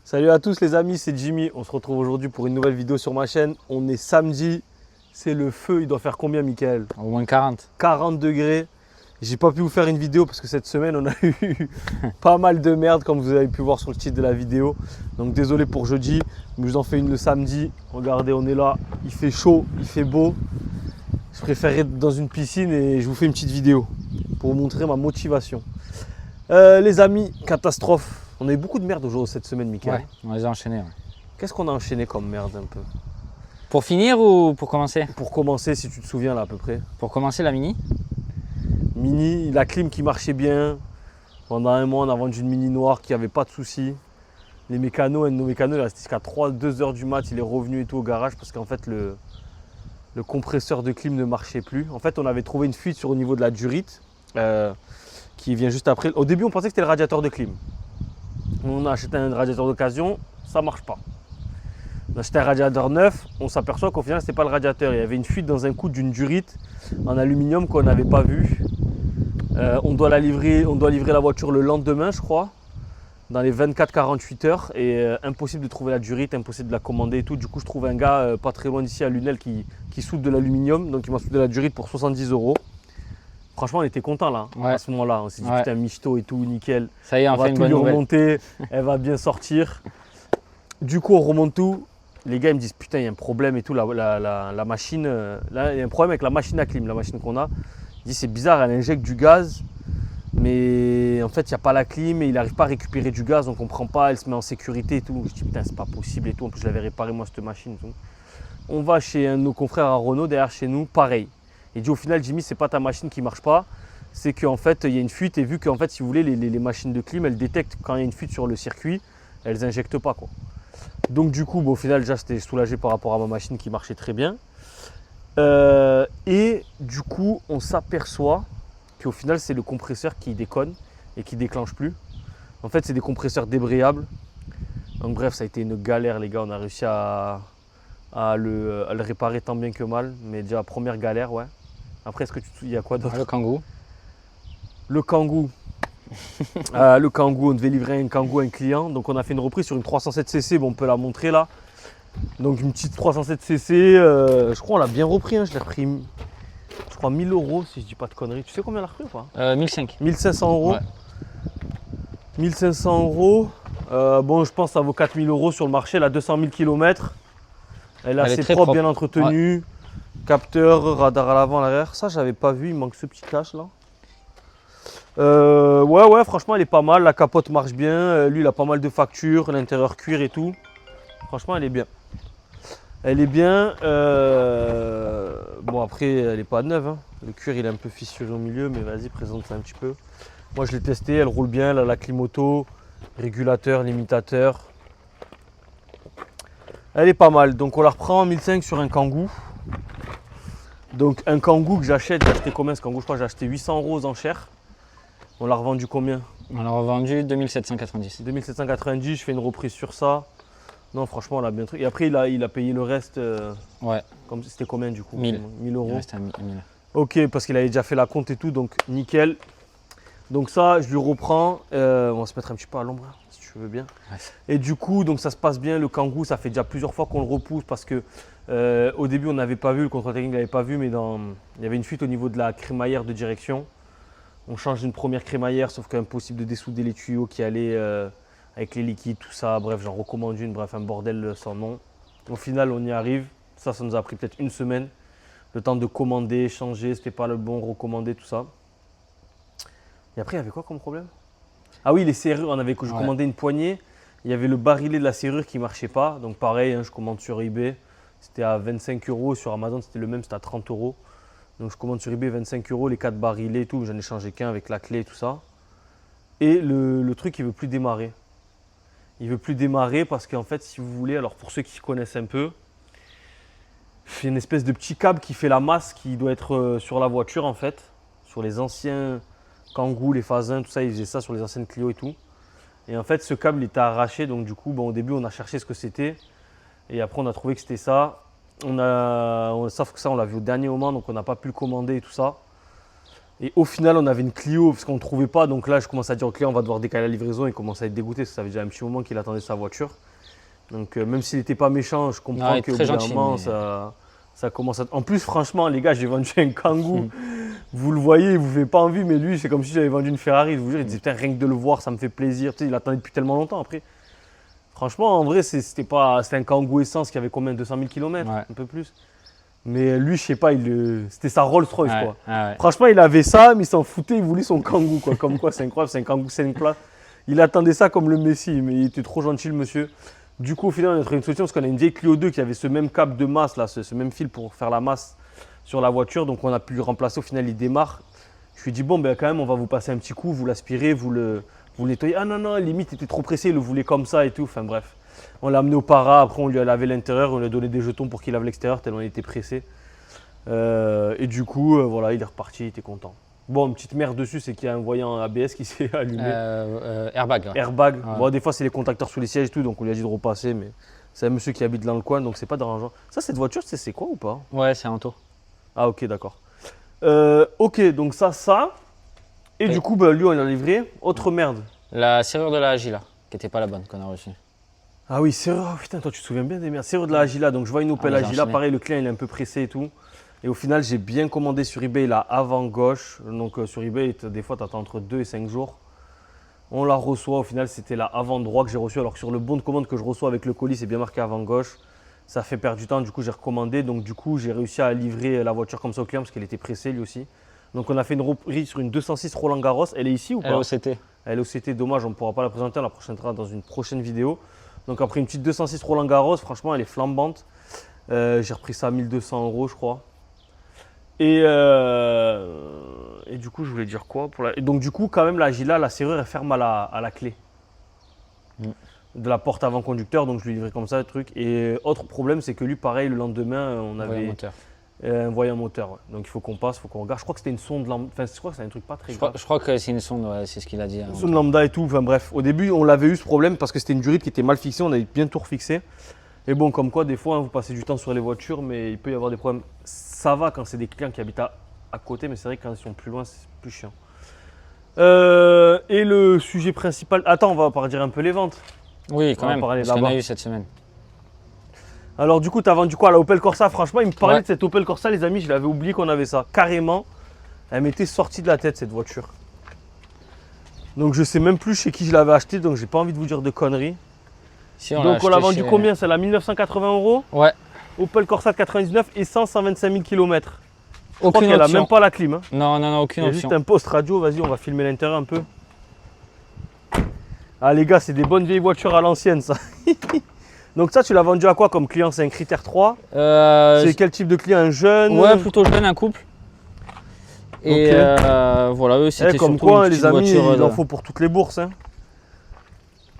Salut à tous les amis, c'est Jimmy. On se retrouve aujourd'hui pour une nouvelle vidéo sur ma chaîne. On est samedi, c'est le feu. Il doit faire combien, Mickaël? Au moins 40. 40 degrés. J'ai pas pu vous faire une vidéo parce que cette semaine on a eu pas mal de merde comme vous avez pu voir sur le titre de la vidéo. Donc désolé pour jeudi, mais je vous en fais une le samedi. Regardez, on est là, il fait chaud, il fait beau. Je préférerais être dans une piscine et je vous fais une petite vidéo pour vous montrer ma motivation. Les amis, catastrophe. On a eu beaucoup de merde aujourd'hui cette semaine, Mickaël. Ouais, on les a enchaînés. Ouais. Qu'est-ce qu'on a enchaîné comme merde un peu? Pour finir ou pour commencer? Pour commencer, si tu te souviens là à peu près. Pour commencer la mini. Mini, la clim qui marchait bien. Pendant un mois, on a vendu une mini noire qui n'avait pas de soucis. Les mécanos, un de nos mécanos, il est resté jusqu'à 2 heures du mat. Il est revenu et tout au garage parce qu'en fait, le compresseur de clim ne marchait plus. En fait, on avait trouvé une fuite au niveau de la durite qui vient juste après. Au début, on pensait que c'était le radiateur de clim. On a acheté un radiateur d'occasion, ça ne marche pas. On a acheté un radiateur neuf, on s'aperçoit qu'au final, ce n'était pas le radiateur. Il y avait une fuite dans un coup d'une durite en aluminium qu'on n'avait pas vu. On doit livrer la voiture le lendemain, je crois, dans les 24-48 heures. Et impossible de trouver la durite, impossible de la commander et tout. Du coup, je trouve un gars pas très loin d'ici à Lunel qui soude de l'aluminium. Donc, il m'a soudé la durite pour 70 €. Franchement, on était content là, à ce moment-là. On s'est dit putain, michto et tout, nickel. Ça y est, on va fait une tout bonne lui nouvelle. remonter, elle va bien sortir. Du coup, on remonte tout. Les gars ils me disent putain, il y a un problème et tout. La machine, là, il y a un problème avec la machine à clim, la machine qu'on a. Il dit c'est bizarre, elle injecte du gaz, mais en fait, il n'y a pas la clim et il n'arrive pas à récupérer du gaz, on ne comprend pas. Elle se met en sécurité et tout. Je dis putain, c'est pas possible et tout. En plus, je l'avais réparé moi, cette machine. Et tout. On va chez un de nos confrères à Renault, derrière chez nous, pareil. Il dit au final, Jimmy, c'est pas ta machine qui marche pas, c'est qu'en fait, il y a une fuite et vu qu'en fait, si vous voulez, les machines de clim, elles détectent quand il y a une fuite sur le circuit, elles injectent pas quoi. Donc du coup, au final, déjà, j'étais soulagé par rapport à ma machine qui marchait très bien. Et du coup, on s'aperçoit qu'au final, c'est le compresseur qui déconne et qui déclenche plus. En fait, c'est des compresseurs débrayables. Donc bref, ça a été une galère, les gars. On a réussi à le réparer tant bien que mal, mais déjà première galère, ouais. Après, est-ce que il y a quoi d'autre? Le Kangoo. Le Kangoo. Le Kangoo, on devait livrer un Kangoo à un client, donc on a fait une reprise sur une 307cc, bon, on peut la montrer là. Donc une petite 307cc, je crois on l'a bien repris, hein. Je l'ai repris, je crois 1000 € si je dis pas de conneries. Tu sais combien on l'a repris ou pas? 1005. 1500 €. Ouais. 1500 €. Bon, je pense que ça vaut 4000 € sur le marché, elle a 200 000 km. Elle est assez propre, bien entretenue. Ouais. Capteur, radar à l'avant, à l'arrière. Ça, j'avais pas vu, il manque ce petit cache là. Ouais, franchement, elle est pas mal. La capote marche bien. Lui, il a pas mal de factures, l'intérieur cuir et tout. Franchement, elle est bien. Elle est bien. Bon, après, elle n'est pas neuve. Hein. Le cuir, il est un peu fissuré au milieu, mais vas-y, présente ça un petit peu. Moi, je l'ai testé. Elle roule bien. Elle a la clim auto, régulateur, limitateur. Elle est pas mal. Donc, on la reprend en 1005 sur un Kangoo. Donc, un Kangoo que j'achète. J'ai acheté combien ce Kangoo? Je crois que j'ai acheté 800 € aux enchères. On l'a revendu combien? On l'a revendu 2790. 2790, je fais une reprise sur ça. Non, franchement, on l'a bien truc. Et après, il a payé le reste. Ouais. C'était combien du coup? 1000 €. Il reste à 1000. Ok, parce qu'il avait déjà fait la compte et tout, donc nickel. Donc ça, je lui reprends. On va se mettre un petit peu à l'ombre, si tu veux bien. Ouais. Et du coup, donc ça se passe bien. Le Kangoo, ça fait déjà plusieurs fois qu'on le repousse parce que au début, on n'avait pas vu, le contrôle technique n'avait pas vu, mais il y avait une fuite au niveau de la crémaillère de direction. On change une première crémaillère, sauf qu'impossible de dessouder les tuyaux qui allaient avec les liquides, tout ça. Bref, j'en recommande une, bref, un bordel sans nom. Au final, on y arrive. Ça nous a pris peut-être une semaine. Le temps de commander, changer, c'était pas le bon, recommander, tout ça. Et après, il y avait quoi comme problème? Ah oui, les serrures, on avait commandé une poignée. Il y avait le barillet de la serrure qui ne marchait pas. Donc pareil, hein, je commande sur eBay. C'était à 25 €. Sur Amazon, c'était le même, c'était à 30 €. Donc je commande sur eBay 25 €, les 4 barillets et tout. J'en ai changé qu'un avec la clé et tout ça. Et le truc, il ne veut plus démarrer. Il ne veut plus démarrer parce qu'en fait, si vous voulez, alors pour ceux qui connaissent un peu, c'est une espèce de petit câble qui fait la masse qui doit être sur la voiture en fait. Sur les anciens Kangoo, les Fasin, tout ça, ils faisaient ça sur les anciennes Clio et tout. Et en fait, ce câble il était arraché. Donc du coup, bon, au début, on a cherché ce que c'était. Et après, on a trouvé que c'était ça. Sauf que ça, on l'a vu au dernier moment, donc on n'a pas pu le commander et tout ça. Et au final, on avait une Clio parce qu'on ne trouvait pas. Donc là, je commence à dire au client, on va devoir décaler la livraison. Il commence à être dégoûté parce que ça fait déjà un petit moment qu'il attendait sa voiture. Donc même s'il n'était pas méchant, je comprends il est qu'au très bout d'un gentil, moment, mais- ça commence à... En plus, franchement, les gars, j'ai vendu un Kangoo. Vous le voyez, il vous fait pas envie, mais lui, c'est comme si j'avais vendu une Ferrari. Je vous jure, il disait, putain, rien que de le voir, ça me fait plaisir. Tu sais, il attendait depuis tellement longtemps après. Franchement, en vrai, c'était un Kangoo essence qui avait combien? 200 000 km, Ouais. un peu plus. Mais lui, je sais pas, c'était sa Rolls-Royce, Ouais, quoi. ouais. Franchement, il avait ça, mais il s'en foutait, il voulait son Kangoo, quoi. Comme quoi, c'est incroyable, c'est un Kangoo 5 places. Il attendait ça comme le Messi, mais il était trop gentil, le monsieur. Du coup, au final, on a trouvé une solution parce qu'on a une vieille Clio 2 qui avait ce même câble de masse, là, ce même fil pour faire la masse sur la voiture. Donc, on a pu le remplacer. Au final, il démarre. Je lui ai dit, bon, ben quand même, on va vous passer un petit coup, vous l'aspirez, vous le nettoyez. Ah non, non, limite, il était trop pressé, il le voulait comme ça et tout. Enfin, bref. On l'a amené au para, après, on lui a lavé l'intérieur, on lui a donné des jetons pour qu'il lave l'extérieur, tellement il était pressé. Et du coup, voilà, il est reparti, il était content. Bon, une petite merde dessus, c'est qu'il y a un voyant ABS qui s'est allumé. Airbag. Ouais. Airbag. Ouais. Bon, des fois, c'est les contacteurs sous les sièges et tout, donc on lui a dit de repasser, mais c'est un monsieur qui habite dans le coin, donc c'est pas dérangeant. Ça, cette voiture, c'est quoi ou pas? Ouais, c'est un tour. Ah, ok, d'accord. Ok, donc ça. Et Oui. du coup, bah, lui, on l'a livré. Autre merde. La serrure de la Agila, qui n'était pas la bonne qu'on a reçue. Ah oui, serrure. Oh, putain, toi, tu te souviens bien des merdes. Serrure de la Agila. Donc, je vois une Opel Ah, j'ai Agila. enchaîné. Pareil, le client, il est un peu pressé et tout. Et au final, j'ai bien commandé sur eBay la avant gauche. Donc, sur eBay, des fois, tu attends entre 2 et 5 jours. On la reçoit. Au final, c'était la avant droit que j'ai reçue. Alors que sur le bon de commande que je reçois avec le colis, c'est bien marqué avant gauche. Ça fait perdre du temps. Du coup, j'ai recommandé. Donc, du coup, j'ai réussi à livrer la voiture comme ça au client parce qu'elle était pressée lui aussi. Donc, on a fait une reprise sur une 206 Roland Garros. Elle est ici ou pas? LOCT. Elle est au CT, dommage, on ne pourra pas la présenter, on la présentera dans une prochaine vidéo. Donc après une petite 206 Roland Garros, franchement elle est flambante. J'ai repris ça à 1200 €, je crois. Et du coup je voulais dire quoi Et donc du coup quand même la Gila, la serrure elle ferme à la clé de la porte avant conducteur, donc je lui livrais comme ça le truc. Et autre problème c'est que lui pareil le lendemain on Voyant avait moteur. un voyant moteur. Ouais. Donc il faut qu'on passe, il faut qu'on regarde. Je crois que c'était une sonde lambda, enfin je crois que c'est un truc pas très grave. Je crois que c'est une sonde, ouais, c'est ce qu'il a dit. Sonde lambda et tout, enfin bref. Au début, on l'avait eu ce problème parce que c'était une durite qui était mal fixée, on avait bien tout refixé. Et bon, comme quoi, des fois, hein, vous passez du temps sur les voitures, mais il peut y avoir des problèmes. Ça va quand c'est des clients qui habitent à côté, mais c'est vrai que quand ils sont plus loin, c'est plus chiant. Et le sujet principal. Attends, on va dire un peu les ventes. Oui, quand On va même, parler parce qu'on là-bas. a eu cette semaine. Alors, du coup, tu as vendu quoi la Opel Corsa? Franchement, il me parlait Ouais. de cette Opel Corsa, les amis, je l'avais oublié qu'on avait ça. Carrément, elle m'était sortie de la tête cette voiture. Donc, je sais même plus chez qui je l'avais acheté, donc j'ai pas envie de vous dire de conneries. Si, Donc on l'a acheté vendu chez- combien? C'est la 1980 €. Ouais, Opel Corsa de 99 et 125 000 km. Je crois aucune qu'elle a option. même pas la clim. Hein. Non, non, non, Il aucune y a option. juste un poste radio. Vas-y, on va filmer l'intérieur un peu. Ah les gars, c'est des bonnes vieilles voitures à l'ancienne ça. Donc ça, tu l'as vendu à quoi comme client? C'est un critère 3. C'est quel type de client? Un jeune? Ouais, plutôt jeune, un couple. Et Ok. voilà, eux, c'était Comme surtout quoi, une les petite amis, voiture, il en faut pour toutes les bourses. Hein.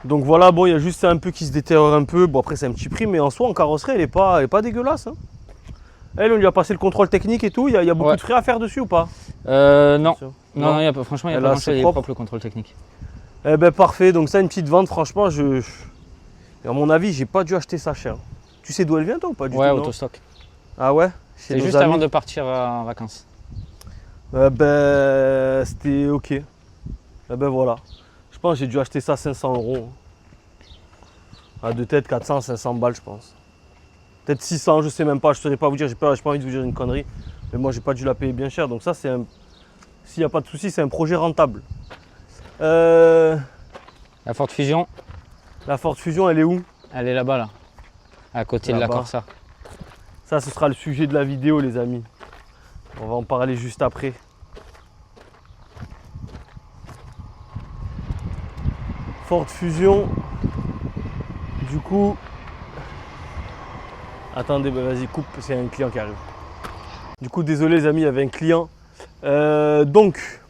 Donc voilà, bon, il y a juste ça un peu qui se détériore un peu. Bon, après, c'est un petit prix, mais en soi, en carrosserie, elle est pas dégueulasse. Hein. Elle, on lui a passé le contrôle technique et tout. Il y a beaucoup Ouais. de frais à faire dessus ou pas? Non. Non. Non, non, franchement, il n'y a Elle pas est grand-chose, assez il est propre. propre le contrôle technique. Eh ben parfait, donc ça une petite vente, franchement, à mon avis, j'ai pas dû acheter ça cher. Tu sais d'où elle vient toi ou pas du Ouais, tout? Non autostock. Ah ouais? Chez C'est nos juste amis. avant de partir en vacances. Ben c'était ok. Eh ben voilà. Je pense que j'ai dû acheter ça 500 €. À deux têtes, 400, 500 balles je pense. Peut-être 600, je sais même pas, je saurais pas vous dire, j'ai pas envie de vous dire une connerie. Mais moi j'ai pas dû la payer bien cher, donc ça c'est un. S'il n'y a pas de souci, c'est un projet rentable. La Ford Fusion, La Ford Fusion, elle est où? elle est là-bas, là. À côté de la Là-bas. Corsa. Ça, ce sera le sujet de la vidéo, les amis. On va en parler juste après. Ford Fusion. Du coup... Attendez, bah vas-y, coupe, c'est un client qui arrive. Du coup, désolé les amis, il y avait un client. Donc,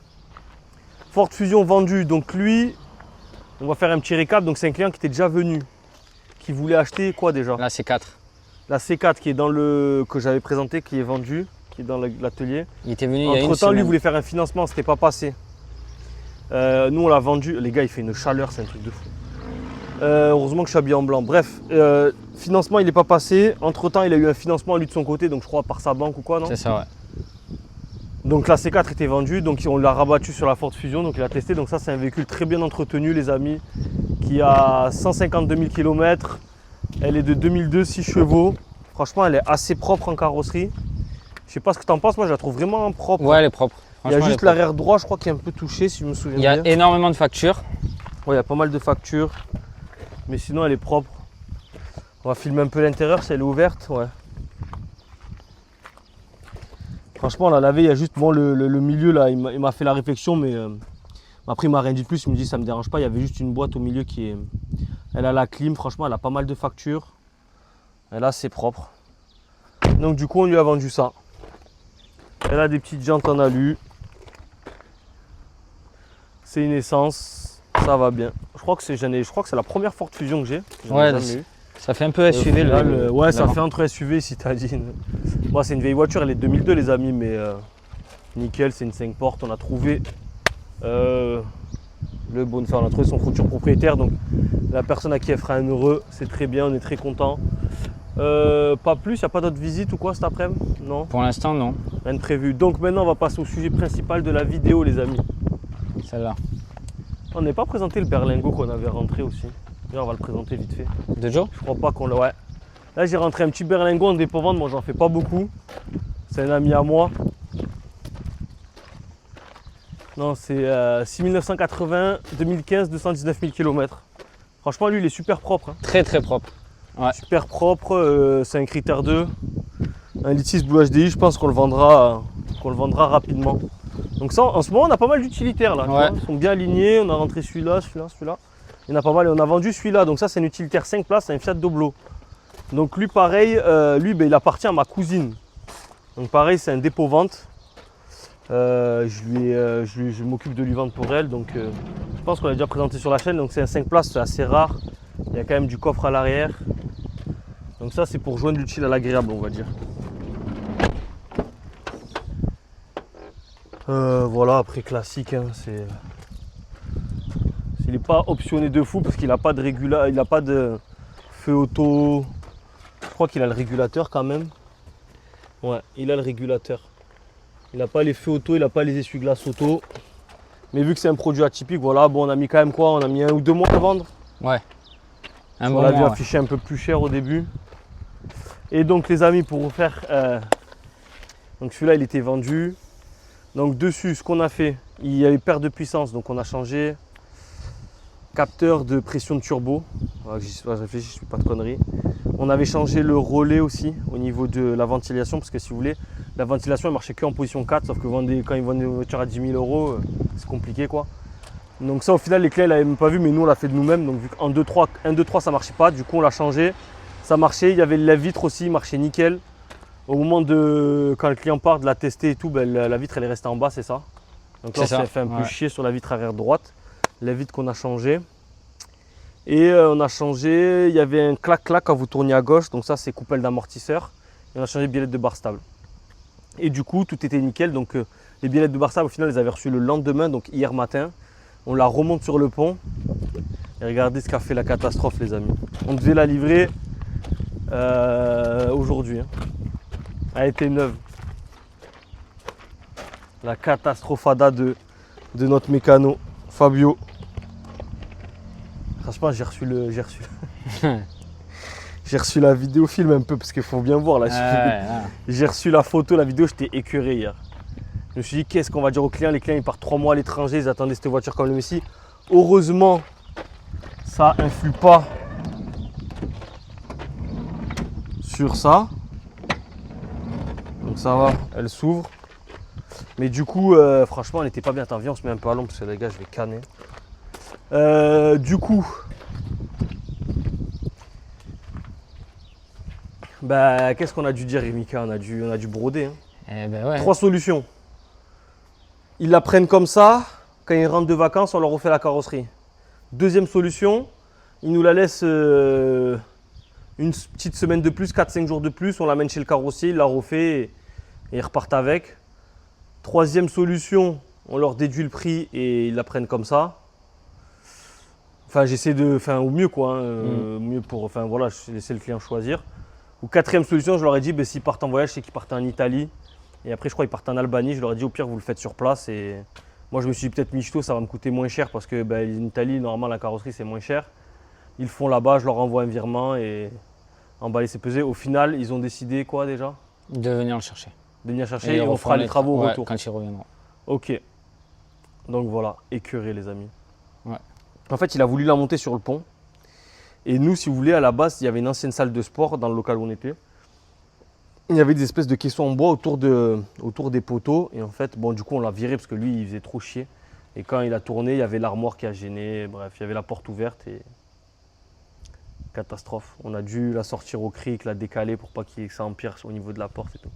Ford Fusion vendu. Donc lui, on va faire un petit récap. Donc c'est un client qui était déjà venu. Qui voulait acheter quoi déjà? Là, c'est 4. La C4 qui est dans le que j'avais présenté, qui est vendue, qui est dans l'atelier. Il était venu il y a une Entre temps, lui semaine. voulait faire un financement, c'était pas passé. Nous on l'a vendu. Les gars, il fait une chaleur, c'est un truc de fou. Heureusement que je suis habillé en blanc. Bref, financement il n'est pas passé. Entre temps, il a eu un financement lui de son côté, donc je crois par sa banque ou quoi, non? C'est ça, ouais. Donc la C4 était vendue, donc on l'a rabattu sur la Ford Fusion, donc il a testé. Donc ça c'est un véhicule très bien entretenu les amis, qui a 152 000 km. Elle est de 2002, 6 chevaux. Franchement elle est assez propre en carrosserie. Je sais pas ce que tu en penses, moi je la trouve vraiment propre. Ouais, elle est propre. Il y a Franchement, juste elle est propre. l'arrière droit, je crois, qui est un peu touché si je me souviens Il y a bien. énormément de factures. Ouais, il y a pas mal de factures, mais sinon elle est propre. On va filmer un peu l'intérieur si elle est ouverte. Ouais. Franchement, on l'a lavé, il y a juste bon, le milieu là, il m'a fait la réflexion, mais après il m'a rien dit de plus. Il me dit ça me dérange pas. Il y avait juste une boîte au milieu qui est. Elle a la clim, franchement, elle a pas mal de factures. Et là, c'est propre. Donc, du coup, on lui a vendu ça. Elle a des petites jantes en alu. C'est une essence, ça va bien. Je crois que c'est la première Ford Fusion que j'ai. J'en ai Ouais, jamais eu. ça fait un peu SUV. Et au final, ouais, ça l'avant. fait entre SUV et citadine. Moi, c'est une vieille voiture, elle est 2002, les amis, mais nickel, c'est une 5 portes. On a trouvé le bon, enfin, on a trouvé son futur propriétaire, donc la personne à qui elle fera un heureux, c'est très bien, on est très content. Pas plus, il n'y a pas d'autres visites ou quoi cet après-midi? Non, Pour l'instant, non. rien de prévu. Donc maintenant, on va passer au sujet principal de la vidéo, les amis. Celle-là. On n'est pas présenté le berlingot qu'on avait rentré aussi. Là, on va le présenter vite fait. De Joe? Je crois pas qu'on l'a. Ouais. Là, j'ai rentré un petit berlingot en dépôt-vente. Moi, j'en fais pas beaucoup. C'est un ami à moi. Non, c'est 6980, 2015, 219 000 km. Franchement, lui, il est super propre. Hein. Très très propre. Ouais. Super propre. C'est un critère 2. Un litis Blue HDI, je pense qu'on le vendra rapidement. Donc ça, en ce moment, on a pas mal d'utilitaires là. Tu Ouais. vois, ils sont bien alignés. On a rentré celui-là, celui-là, celui-là. Il y en a pas mal et on a vendu celui-là. Donc ça, c'est un utilitaire 5 places, c'est un Fiat Doblo. Donc lui, pareil, ben, il appartient à ma cousine. Donc pareil, c'est un dépôt-vente. Je m'occupe de lui vendre pour elle. Donc je pense qu'on l'a déjà présenté sur la chaîne. Donc c'est un 5 places, c'est assez rare. Il y a quand même du coffre à l'arrière. Donc ça, c'est pour joindre l'utile à l'agréable, on va dire. Voilà, après classique, hein, il n'est pas optionné de fou parce qu'il n'a pas de il n'a pas de feu auto. Je crois qu'il a le régulateur quand même. Ouais, il a le régulateur. Il n'a pas les feux auto, il n'a pas les essuie-glaces auto. Mais vu que c'est un produit atypique, voilà, bon, on a mis quand même quoi? On a mis 1 ou 2 mois à vendre. Ouais. Un On bon l'a vu mois, ouais. affiché un peu plus cher au début. Et donc les amis, pour vous faire, donc celui-là il était vendu. Donc dessus, ce qu'on a fait, il y avait perte de puissance, donc on a changé capteur de pression de turbo. Voilà, je réfléchis, je ne fais pas de conneries. On avait changé le relais aussi au niveau de la ventilation, parce que si vous voulez, la ventilation elle marchait qu'en position 4, sauf que quand ils vendent des voitures à 10 000 euros, c'est compliqué quoi. Donc ça au final les clients ils l'avaient même pas vu, mais nous on l'a fait de nous-mêmes. Donc vu qu'en 1, 2, 3 ça marchait pas, du coup on l'a changé. Ça marchait, il y avait le lève-vitre aussi, il marchait nickel. Au moment de quand le client part de la tester et tout, ben, la vitre elle est restée en bas, c'est ça. Donc là on C'est ça, s'est fait un peu ouais. chier sur la vitre arrière droite, la vitre qu'on a changé. Et on a changé, il y avait un clac-clac quand vous tourniez à gauche, donc ça c'est coupelle d'amortisseur. Et on a changé les biellettes de barre stable. Et du coup tout était nickel, donc les biellettes de barre stable au final les avaient reçues le lendemain, donc hier matin. On la remonte sur le pont. Et regardez ce qu'a fait la catastrophe les amis. On devait la livrer aujourd'hui. Hein. Elle était neuve. La catastrophada de notre mécano, Fabio. Franchement, j'ai reçu la vidéo film un peu parce qu'il faut bien voir là. Ouais. J'ai reçu la photo, la vidéo, j'étais écœuré hier. Je me suis dit, qu'est-ce qu'on va dire aux clients? Les clients, ils partent 3 mois à l'étranger, ils attendaient cette voiture comme le Messi. Heureusement, ça influe pas sur ça. Donc ça va, elle s'ouvre. Mais du coup, franchement, elle n'était pas bien. Attends, viens, on se met un peu à l'ombre parce que les gars, je vais canner. Du coup, bah, qu'est-ce qu'on a dû dire, Mika? On a dû broder. Hein. Eh ben ouais. 3 solutions. Ils la prennent comme ça. Quand ils rentrent de vacances, on leur refait la carrosserie. Deuxième solution, ils nous la laissent une petite semaine de plus, 4-5 jours de plus. On l'amène chez le carrossier, il la refait et ils repartent avec. Troisième solution, on leur déduit le prix et ils la prennent comme ça. Enfin, j'essaie de, enfin, au mieux quoi, hein, mieux pour, enfin voilà, je laisser le client choisir. Ou quatrième solution, je leur ai dit, ben, s'ils partent en voyage, c'est qu'ils partent en Italie. Et après, je crois qu'ils partent en Albanie. Je leur ai dit, au pire, vous le faites sur place. Et moi, je me suis dit, peut-être Michto, ça va me coûter moins cher parce que ben, en Italie, normalement, la carrosserie, c'est moins cher. Ils le font là-bas, je leur envoie un virement et emballer, c'est pesé. Au final, ils ont décidé quoi déjà? De venir le chercher. De venir Et chercher et ils on fera les travaux au ouais, retour. quand ils reviendront. Ok. Donc voilà, écœuré les amis. Ouais. En fait, il a voulu la monter sur le pont. Et nous, si vous voulez, à la base, il y avait une ancienne salle de sport dans le local où on était. Il y avait des espèces de caissons en bois autour des poteaux. Et en fait, bon, du coup, on l'a viré parce que lui, il faisait trop chier. Et quand il a tourné, il y avait l'armoire qui a gêné. Bref, il y avait la porte ouverte et catastrophe. On a dû la sortir au cric, la décaler pour pas que ça empire au niveau de la porte et tout.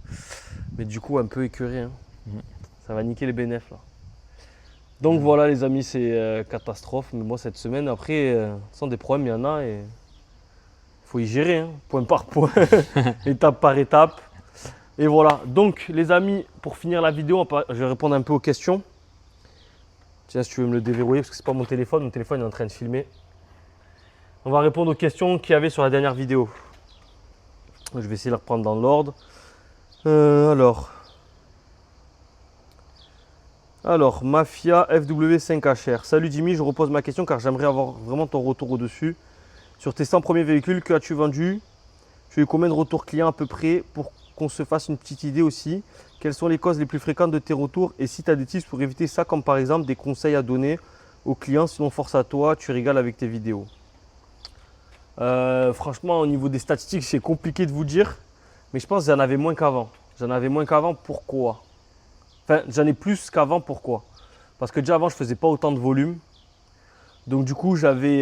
Mais du coup, un peu écœuré. Hein. Ça va niquer les bénéfices là. Donc voilà les amis, c'est catastrophe. Mais moi, cette semaine, après, sans des problèmes, il y en a et il faut y gérer, hein, point par point, étape par étape. Et voilà. Donc les amis, pour finir la vidéo, je vais répondre un peu aux questions. Tiens, si tu veux me le déverrouiller, parce que c'est pas mon téléphone est en train de filmer. On va répondre aux questions qu'il y avait sur la dernière vidéo. Je vais essayer de les reprendre dans l'ordre. Alors, Mafia FW5HR. Salut Jimmy, je repose ma question car j'aimerais avoir vraiment ton retour au-dessus. Sur tes 100 premiers véhicules, que as-tu vendu? Tu as eu combien de retours clients à peu près pour qu'on se fasse une petite idée aussi? Quelles sont les causes les plus fréquentes de tes retours? Et si tu as des tips pour éviter ça, comme par exemple des conseils à donner aux clients, sinon force à toi, tu régales avec tes vidéos. Franchement, au niveau des statistiques, c'est compliqué de vous dire, mais je pense que j'en avais moins qu'avant. J'en avais moins qu'avant, pourquoi? Enfin, j'en ai plus qu'avant, pourquoi? Parce que déjà avant, je ne faisais pas autant de volume. Donc du coup, j'avais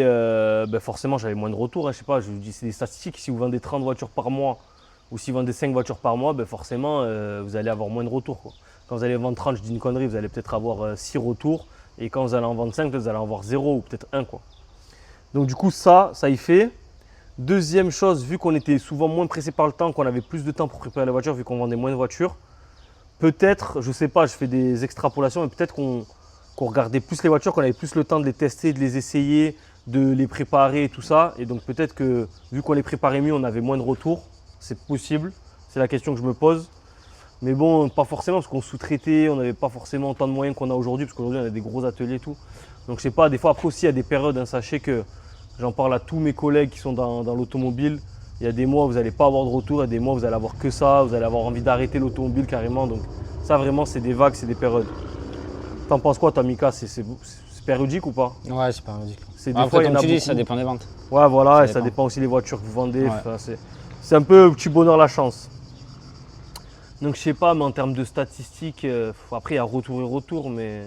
forcément, j'avais moins de retours. Hein, je sais pas, je vous dis, c'est des statistiques. Si vous vendez 30 voitures par mois ou si vous vendez 5 voitures par mois, forcément, vous allez avoir moins de retours. Quoi. Quand vous allez vendre 30, je dis une connerie, vous allez peut-être avoir 6 retours. Et quand vous allez en vendre 5, vous allez en avoir 0 ou peut-être 1. Quoi. Donc du coup, ça y fait. Deuxième chose, vu qu'on était souvent moins pressé par le temps, qu'on avait plus de temps pour préparer la voiture, vu qu'on vendait moins de voitures, peut-être, je ne sais pas, je fais des extrapolations, mais peut-être qu'on regardait plus les voitures, qu'on avait plus le temps de les tester, de les essayer, de les préparer et tout ça. Et donc peut-être que vu qu'on les préparait mieux, on avait moins de retours. C'est possible, c'est la question que je me pose. Mais bon, pas forcément parce qu'on sous-traitait, on n'avait pas forcément autant de moyens qu'on a aujourd'hui, parce qu'aujourd'hui on a des gros ateliers et tout. Donc je sais pas, des fois après aussi il y a des périodes, hein, sachez que j'en parle à tous mes collègues qui sont dans l'automobile. Il y a des mois où vous n'allez pas avoir de retour, il y a des mois où vous allez avoir que ça, vous allez avoir envie d'arrêter l'automobile carrément. Donc ça vraiment c'est des vagues, c'est des périodes. T'en penses quoi toi Mika? C'est périodique ou pas? Ouais, c'est périodique. Après, comme tu dis, ça dépend des ventes. Ouais voilà, ça dépend aussi des voitures que vous vendez. Ouais. C'est un peu petit bonheur la chance. Donc je sais pas, mais en termes de statistiques, après il y a retour et retour, mais.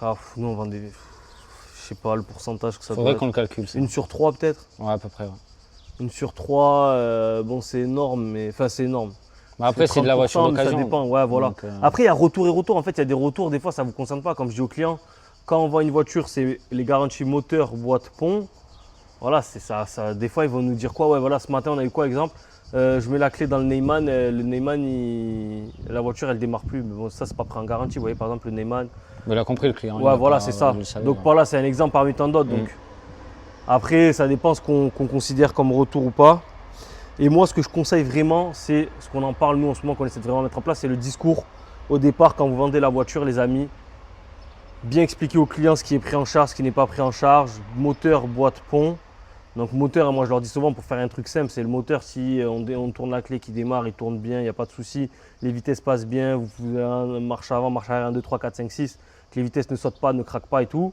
Enfin, nous on vend des. Je sais pas le pourcentage que ça doit Faudrait être. qu'on le calcule. Ça. 1 sur 3 peut-être? Ouais, à peu près. Ouais. 1 sur 3, bon c'est énorme, mais. Enfin c'est énorme. Bah après, c'est de la voiture d'occasion. Ça dépend, ouais, voilà. Donc, après, il y a retour et retour. En fait, il y a des retours, des fois, ça ne vous concerne pas. Comme je dis aux clients, quand on vend une voiture, c'est les garanties moteur, boîte, pont. Voilà, c'est ça, des fois, ils vont nous dire quoi? Ouais, voilà, ce matin, on a eu quoi, exemple? Je mets la clé dans le Neyman. Le Neyman, la voiture, elle ne démarre plus. Mais bon, ça, c'est pas pris en garantie. Vous voyez, par exemple, le Neyman. Mais il a compris le client. Ouais, voilà, c'est ça. Donc, voilà, c'est un exemple parmi tant d'autres. Donc, après, ça dépend ce qu'on considère comme retour ou pas. Et moi, ce que je conseille vraiment, c'est ce qu'on en parle nous en ce moment, qu'on essaie de vraiment mettre en place, c'est le discours au départ quand vous vendez la voiture, les amis. Bien expliquer aux clients ce qui est pris en charge, ce qui n'est pas pris en charge, moteur, boîte, pont. Donc moteur, moi je leur dis souvent pour faire un truc simple, c'est le moteur, si on tourne la clé qui démarre, il tourne bien, il n'y a pas de souci, les vitesses passent bien, vous pouvez marche avant, marche arrière, 1, 2, 3, 4, 5, 6, que les vitesses ne sautent pas, ne craquent pas et tout.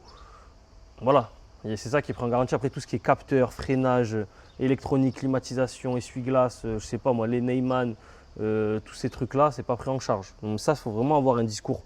Voilà, c'est ça qui est pris en garantie. Après tout ce qui est capteur, freinage, électronique, climatisation, essuie-glace, je sais pas moi, les Neyman, tous ces trucs-là, c'est pas pris en charge. Donc ça, il faut vraiment avoir un discours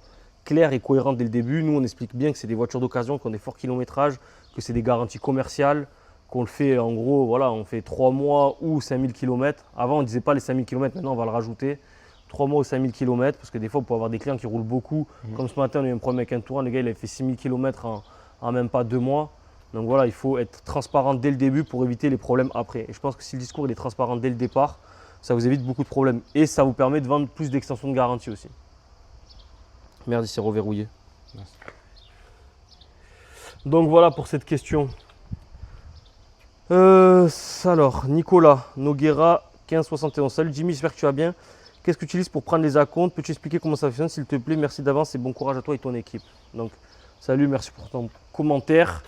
clair et cohérent dès le début. Nous, on explique bien que c'est des voitures d'occasion, qui ont des forts kilométrages, que c'est des garanties commerciales, qu'on le fait en gros, voilà, on fait 3 mois ou 5000 km. Avant, on ne disait pas les 5000 km, maintenant on va le rajouter. 3 mois ou 5000 km, parce que des fois, on peut avoir des clients qui roulent beaucoup. Comme ce matin, on a eu un problème avec un Touran, le gars, il avait fait 6000 km en même pas 2 mois. Donc voilà, il faut être transparent dès le début pour éviter les problèmes après. Et je pense que si le discours il est transparent dès le départ, ça vous évite beaucoup de problèmes. Et ça vous permet de vendre plus d'extensions de garantie aussi. Merde, il s'est reverrouillé. Merci. Donc voilà pour cette question. Alors, Nicolas Noguera 1571. Salut Jimmy, j'espère que tu vas bien. Qu'est-ce que tu utilises pour prendre les acomptes? Peux-tu expliquer comment ça fonctionne, s'il te plaît? Merci d'avance et bon courage à toi et ton équipe. Donc, salut, merci pour ton commentaire.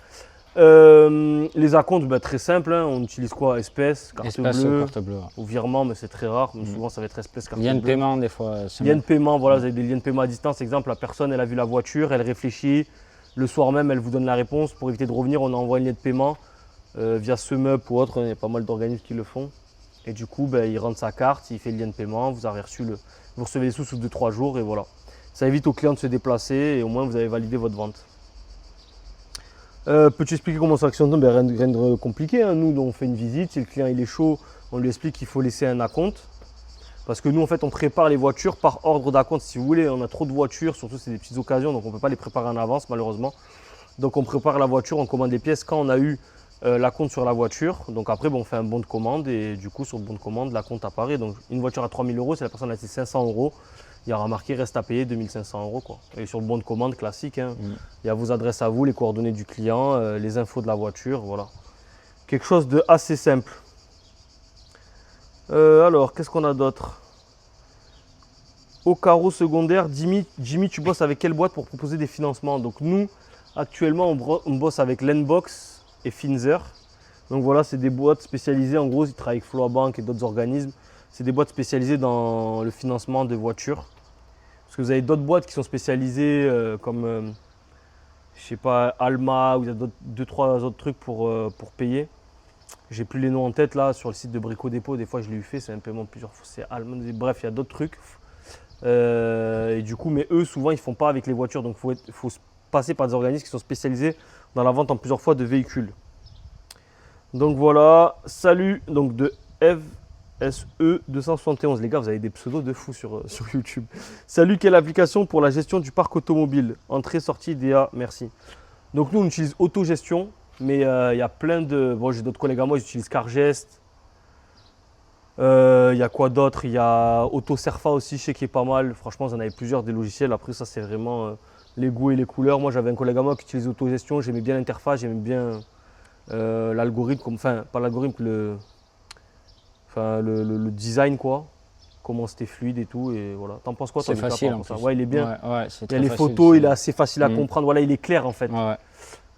Les acomptes, bah, très simple, hein. On utilise quoi? Espèces, carte bleue, carte bleue. ou virement, mais c'est très rare. Souvent, ça va être espèce, carte Lien de bleue. paiement, des fois. Lien de paiement, voilà, vous avez des liens de paiement à distance. Exemple, la personne, elle a vu la voiture, elle réfléchit. Le soir même, elle vous donne la réponse. Pour éviter de revenir, on envoie un lien de paiement via SumUp ou autre. Il y a pas mal d'organismes qui le font. Et du coup, il rentre sa carte, il fait le lien de paiement. Vous avez reçu vous recevez les sous 2-3 jours et voilà. Ça évite au client de se déplacer et au moins vous avez validé votre vente. Peux-tu expliquer comment ça fonctionne? Rien de compliqué, hein. Nous, on fait une visite. Si le client il est chaud, on lui explique qu'il faut laisser un acompte. Parce que nous, en fait, on prépare les voitures par ordre d'acompte. Si vous voulez, on a trop de voitures, surtout c'est des petites occasions, donc on ne peut pas les préparer en avance, malheureusement. Donc on prépare la voiture, on commande les pièces quand on a eu l'acompte sur la voiture. Donc après, on fait un bon de commande et du coup, sur le bon de commande, l'acompte apparaît. Donc une voiture à 3 000 €, si la personne a acheté 500 €, il y aura marqué reste à payer 2 500 €, quoi. Et sur le bon de commande classique, hein, il y a vos adresses à vous, les coordonnées du client, les infos de la voiture, voilà. Quelque chose de assez simple. Alors, qu'est-ce qu'on a d'autre? Au carreau secondaire, Jimmy, tu bosses avec quelle boîte pour proposer des financements? Donc nous, actuellement, on bosse avec Lenbox et Finzer. Donc voilà, c'est des boîtes spécialisées. En gros, ils travaillent avec Floabank et d'autres organismes. C'est des boîtes spécialisées dans le financement de voitures. Parce que vous avez d'autres boîtes qui sont spécialisées comme, je sais pas, Alma, ou il y a 2-3 autres trucs pour payer. J'ai plus les noms en tête là, sur le site de Brico Dépôt, des fois je l'ai fait, c'est un paiement de plusieurs fois, c'est Alma, bref, il y a d'autres trucs. Et du coup, mais eux, souvent, ils ne font pas avec les voitures. Donc, il faut passer par des organismes qui sont spécialisés dans la vente en plusieurs fois de véhicules. Donc voilà, salut donc de FSE271. Les gars, vous avez des pseudos de fous sur YouTube. Salut, quelle application pour la gestion du parc automobile? Entrée, sortie, DA, merci. Donc nous, on utilise Autogestion, mais il y a plein de... Bon, j'ai d'autres collègues à moi, ils utilisent Cargest. Il y a quoi d'autre? Il y a Autoserfa aussi, je sais qu'il est pas mal. Franchement, vous en avez plusieurs des logiciels. Après, ça, c'est vraiment les goûts et les couleurs. Moi, j'avais un collègue à moi qui utilisait Autogestion. J'aimais bien l'interface, j'aimais bien l'algorithme, enfin, pas l'algorithme, le design, quoi. Comment c'était fluide et tout. Et voilà. T'en penses quoi, toi? C'est facile en plus. Ouais, il est bien. Ouais, il y a les photos, il est assez facile à comprendre. Voilà, il est clair en fait. Ouais.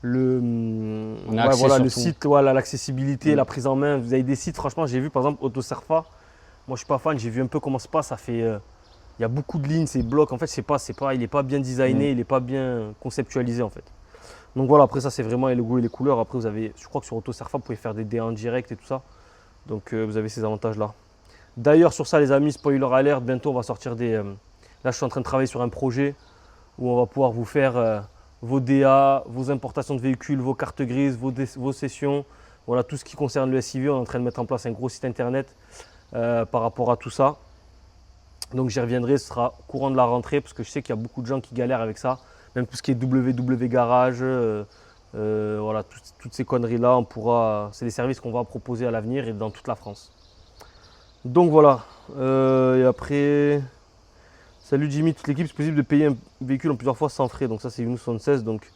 Voilà, le site, voilà, l'accessibilité, la prise en main. Vous avez des sites, franchement, j'ai vu par exemple Autoserfa. Moi, je suis pas fan, j'ai vu un peu comment ça se passe. Ça fait, il y a beaucoup de lignes, c'est blocs. En fait, il n'est pas bien designé, il n'est pas bien conceptualisé en fait. Donc voilà, après ça, c'est vraiment le goût et les couleurs. Après, vous avez, je crois que sur Autoserfa, vous pouvez faire des DA en direct et tout ça. Donc vous avez ces avantages-là. D'ailleurs, sur ça, les amis, spoiler alert, bientôt on va sortir des. Là, je suis en train de travailler sur un projet où on va pouvoir vous faire vos DA, vos importations de véhicules, vos cartes grises, vos sessions. Voilà, tout ce qui concerne le SIV. On est en train de mettre en place un gros site internet par rapport à tout ça. Donc j'y reviendrai, ce sera courant de la rentrée parce que je sais qu'il y a beaucoup de gens qui galèrent avec ça. Même tout ce qui est WW Garage, voilà, toutes ces conneries-là, c'est des services qu'on va proposer à l'avenir et dans toute la France. Donc voilà, et après, salut Jimmy, toute l'équipe, c'est possible de payer un véhicule en plusieurs fois sans frais. Donc ça c'est Younou76, donc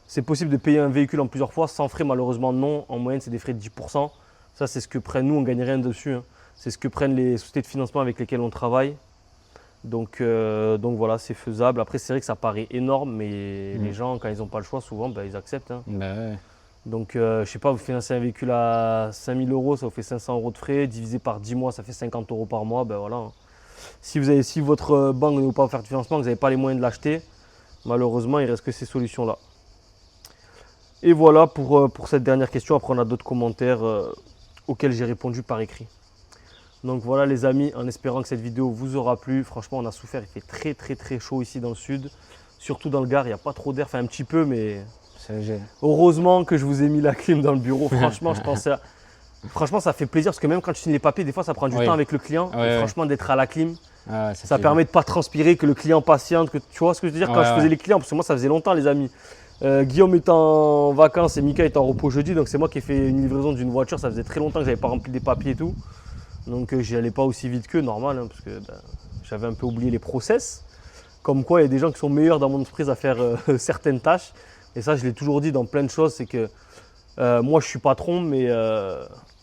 c'est possible de payer un véhicule en plusieurs fois sans frais, malheureusement non. En moyenne c'est des frais de 10%. Ça c'est ce que prennent, nous on ne gagne rien dessus, hein. C'est ce que prennent les sociétés de financement avec lesquelles on travaille. Donc voilà, c'est faisable. Après c'est vrai que ça paraît énorme, mais les gens quand ils n'ont pas le choix, souvent ils acceptent, hein. Ouais. Donc, je ne sais pas, vous financez un véhicule à 5 000 €, ça vous fait 500 € de frais, divisé par 10 mois, ça fait 50 € par mois, ben voilà. Si votre banque ne veut pas faire de financement, que vous n'avez pas les moyens de l'acheter, malheureusement, il ne reste que ces solutions-là. Et voilà pour cette dernière question. Après, on a d'autres commentaires auxquels j'ai répondu par écrit. Donc voilà les amis, en espérant que cette vidéo vous aura plu. Franchement, on a souffert, il fait très très très chaud ici dans le sud. Surtout dans le Gard, il n'y a pas trop d'air, enfin un petit peu, mais... Heureusement que je vous ai mis la clim dans le bureau. Franchement, franchement, ça fait plaisir parce que même quand tu signes les papiers, des fois, ça prend du temps avec le client. Et franchement, d'être à la clim, ça permet de ne pas transpirer, que le client patiente. Que, tu vois ce que je veux dire quand je faisais les clients? Parce que moi, ça faisait longtemps, les amis. Guillaume est en vacances et Mika est en repos jeudi. Donc, c'est moi qui ai fait une livraison d'une voiture. Ça faisait très longtemps que je n'avais pas rempli des papiers et tout. Donc, j'y allais pas aussi vite qu'eux, normal, hein, parce que j'avais un peu oublié les process. Comme quoi, il y a des gens qui sont meilleurs dans mon entreprise à faire certaines tâches. Et ça, je l'ai toujours dit dans plein de choses, c'est que moi, je suis patron, mais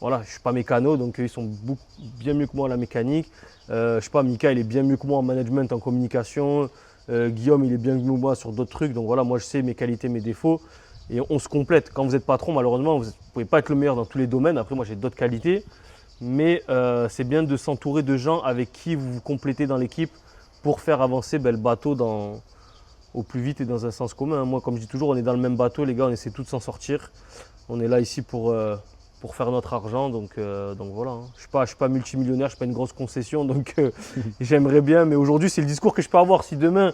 voilà, je ne suis pas mécano, donc ils sont bien mieux que moi à la mécanique. Je sais pas, Mika, il est bien mieux que moi en management, en communication. Guillaume, il est bien mieux que moi sur d'autres trucs. Donc voilà, moi, je sais mes qualités, mes défauts. Et on se complète. Quand vous êtes patron, malheureusement, vous ne pouvez pas être le meilleur dans tous les domaines. Après, moi, j'ai d'autres qualités. Mais c'est bien de s'entourer de gens avec qui vous vous complétez dans l'équipe pour faire avancer le bateau au plus vite et dans un sens commun. Moi, comme je dis toujours, on est dans le même bateau, les gars, on essaie tous de s'en sortir. On est là ici pour faire notre argent. Donc voilà, hein. Je ne suis pas multimillionnaire, je ne suis pas une grosse concession. Donc j'aimerais bien, mais aujourd'hui, c'est le discours que je peux avoir. Si demain,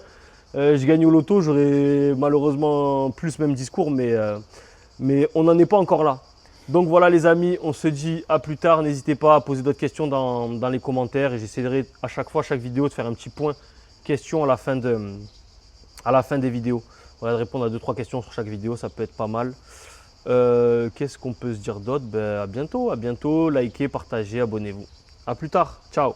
je gagne au loto, j'aurai malheureusement plus le même discours, mais on n'en est pas encore là. Donc voilà les amis, on se dit à plus tard. N'hésitez pas à poser d'autres questions dans les commentaires et j'essaierai à chaque vidéo de faire un petit point question à la fin des vidéos. Voilà, de répondre à 2-3 questions sur chaque vidéo, ça peut être pas mal. Qu'est-ce qu'on peut se dire d'autre? À bientôt, likez, partagez, abonnez-vous. À plus tard, ciao.